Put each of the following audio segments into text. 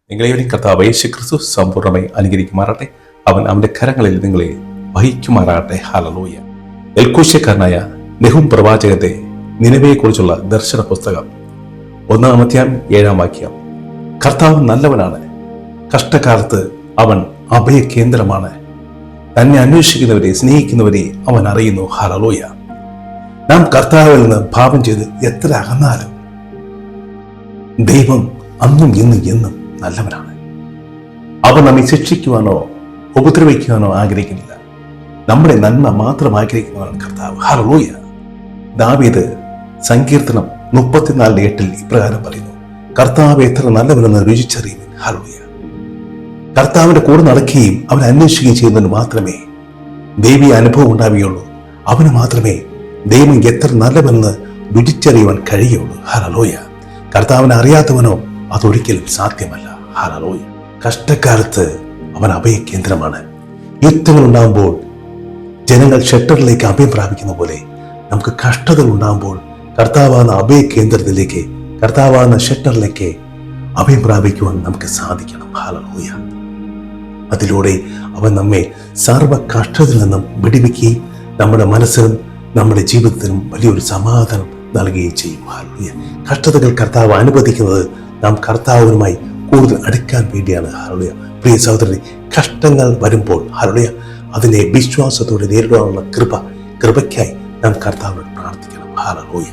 നിങ്ങളെയും കർത്താവ് യേശു ക്രിസ്തു സമ്പൂർണ്ണമായി അനുഗ്രഹിക്കുമാറാട്ടെ. അവൻ അവന്റെ കരങ്ങളിൽ നിങ്ങളെ വഹിക്കുമാറാകട്ടെ. ഹല്ലേലൂയ. എൽക്കൂശ്യക്കാരനായ നെഹൂം പ്രവാചകന്റെ നിനവയെക്കുറിച്ചുള്ള ദർശന പുസ്തകം 1-ാം അധ്യായം 7-ാം വാക്യം. കർത്താവ് നല്ലവനാണ്, കഷ്ടകാലത്ത് അവൻ അഭയ കേന്ദ്രമാണ്, തന്നെ അന്വേഷിക്കുന്നവരെ സ്നേഹിക്കുന്നവരെ അവൻ അറിയുന്നു. ഹല്ലേലൂയ. നാം കർത്താവിൽ നിന്ന് ഭാവം ചെയ്ത് എത്ര അകന്നാലും ദൈവം അന്നും ഇന്നും എന്നും നല്ലവനാണ്. അവൻ നമ്മെ ശിക്ഷിക്കുവാനോ ഉപദ്രവിക്കുവാനോ ആഗ്രഹിക്കുന്നില്ല. നമ്മുടെ നന്മ മാത്രം ആഗ്രഹിക്കുന്നവനാണ് കർത്താവ്. ഹല്ലേലൂയ. ദാവീദ് സങ്കീർത്തനം 34:8 ഇപ്രകാരം പറയുന്നു: കർത്താവ് എത്ര നല്ലവനെന്ന് രുചിച്ചറിയുവിൻ. ഹല്ലേലൂയ. കർത്താവിന്റെ കൂടെ നടക്കുകയും അവനെ അന്വേഷിക്കുകയും ചെയ്യുന്നതിന് മാത്രമേ ദൈവീയ അനുഭവം ഉണ്ടാവുകയുള്ളൂ. അവന് മാത്രമേ ദൈവം എത്ര നല്ലവെന്ന് രുചിച്ചറിയുവാൻ കഴിയുള്ളൂ. ഹല്ലേലൂയ. കർത്താവിനെ അറിയാത്തവനോ അതൊരിക്കലും സാധ്യമല്ല. ഹല്ലേലൂയ. കഷ്ടകാലത്ത് അവൻ അഭയ കേന്ദ്രമാണ്. യുദ്ധങ്ങൾ ഉണ്ടാകുമ്പോൾ ജനങ്ങൾ ഷെൽട്ടറിലേക്ക് അഭയം പ്രാപിക്കുന്ന പോലെ നമുക്ക് കഷ്ടതകൾ ഉണ്ടാകുമ്പോൾ കർത്താവാകുന്ന അഭയ കേന്ദ്രത്തിലേക്ക്, കർത്താവാകുന്ന ഷെൽട്ടറിലേക്ക് അഭയം പ്രാപിക്കുവാൻ നമുക്ക് സാധിക്കണം. ഹല്ലേലൂയ. അതിലൂടെ അവൻ നമ്മെ സർവ്വ കഷ്ടത്തിൽ നിന്നും വിടുവിക്കുകയും നമ്മുടെ മനസ്സിനും നമ്മുടെ ജീവിതത്തിനും വലിയൊരു സമാധാനം നൽകുകയും ചെയ്യും. ഹല്ലേലൂയ. കഷ്ടതകൾ കർത്താവ് അനുവദിക്കുന്നത് നാം കർത്താവിനുമായി കൂടുതൽ അടുക്കാൻ വേണ്ടിയാണ്. ഹല്ലേലൂയ. പ്രിയ സഹോദരനെ, കഷ്ടങ്ങൾ വരുമ്പോൾ ഹല്ലേലൂയ അതിനെ വിശ്വാസത്തോടെ നേരിടാനുള്ള കൃപയ്ക്കായി നാം കർത്താവിനോട് പ്രാർത്ഥിക്കണം. ഹല്ലേലൂയ.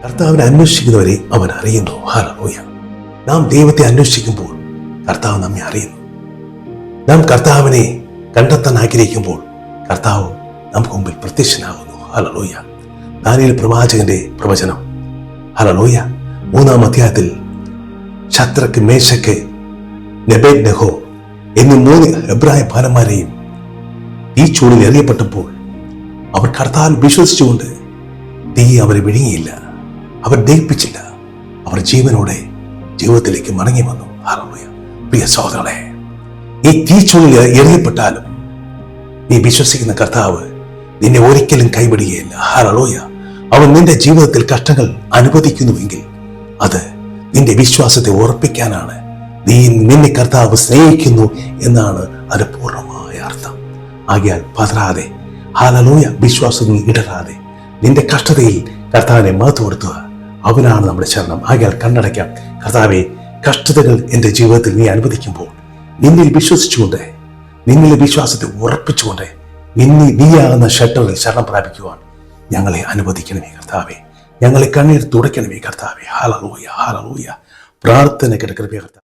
കർത്താവിനെ അന്വേഷിക്കുന്നവരെ അവൻ അറിയുന്നു. ഹല്ലേലൂയ. നാം ദൈവത്തെ അന്വേഷിക്കുമ്പോൾ കർത്താവ് നമ്മെ അറിയുന്നു. നാം കർത്താവിനെ കണ്ടെത്താൻ ആഗ്രഹിക്കുമ്പോൾ കർത്താവ് നമുക്ക് മുമ്പിൽ പ്രത്യക്ഷനാകുന്നു. ഹല്ലേലൂയ. ദാനിയേൽ പ്രവാചകന്റെ പ്രവചനം. ഹല്ലേലൂയ. 3-ാം അധ്യായത്തിൽ ശദ്രക്ക്, മേശക്ക്, നെബേദ്നെഗോ എന്നീ 3 എബ്രായ ബാലന്മാരെയും ഈ ചൂടിൽ എറിയപ്പെട്ടപ്പോൾ അവർ കർത്താവിൽ വിശ്വസിച്ചുകൊണ്ട് തീ അവരെ വിഴുങ്ങിയില്ല, അവർ ദഹിപ്പിച്ചില്ല. അവർ ജീവനോടെ ജീവിതത്തിലേക്ക് മടങ്ങി വന്നു. ഹല്ലേലൂയ. പ്രിയ സഹോദരനെ, ഈ തീച്ചൂടിൽ എറിയപ്പെട്ടാലും നീ വിശ്വസിക്കുന്ന കർത്താവ് നിന്നെ ഒരിക്കലും കൈവിടുകയില്ല. ഹല്ലേലൂയ. അവൻ നിന്റെ ജീവിതത്തിൽ കഷ്ടങ്ങൾ അനുവദിക്കുന്നുവെങ്കിൽ അത് നിന്റെ വിശ്വാസത്തെ ഉറപ്പിക്കാനാണ്. നിന്നെ കർത്താവ് സ്നേഹിക്കുന്നു എന്നാണ് അത് പൂർണ്ണമായ അർത്ഥം. ആകയാൽ പതറാതെ, ഹല്ലേലൂയ, വിശ്വാസത്തിൽ ഇടരാതെ നിന്റെ കഷ്ടതയിൽ കർത്താവിനെ മഹത്വപ്പെടുത്തുക. അവനാണ് നമ്മുടെ ശരണം. ആകയാൽ കണ്ണടയ്ക്കാം. കർത്താവെ, കഷ്ടതകൾ എൻ്റെ ജീവിതത്തിൽ നീ അനുവദിക്കുമ്പോൾ നിന്നിൽ വിശ്വസിച്ചുകൊണ്ട്, നിന്നിലെ വിശ്വാസത്തെ ഉറപ്പിച്ചുകൊണ്ട് നീയാകുന്ന ഷെൽട്ടറിൽ ശരണം പ്രാപിക്കുവാൻ ഞങ്ങളെ അനുവദിക്കണമേ കർത്താവെ. ഞങ്ങളെ കണ്ണീർ തുടയ്ക്കണമേ കർത്താവെ. ഹല്ലേലൂയ. ഹല്ലേലൂയ. പ്രാർത്ഥന കേട്ട കൃപ കർത്താവേ.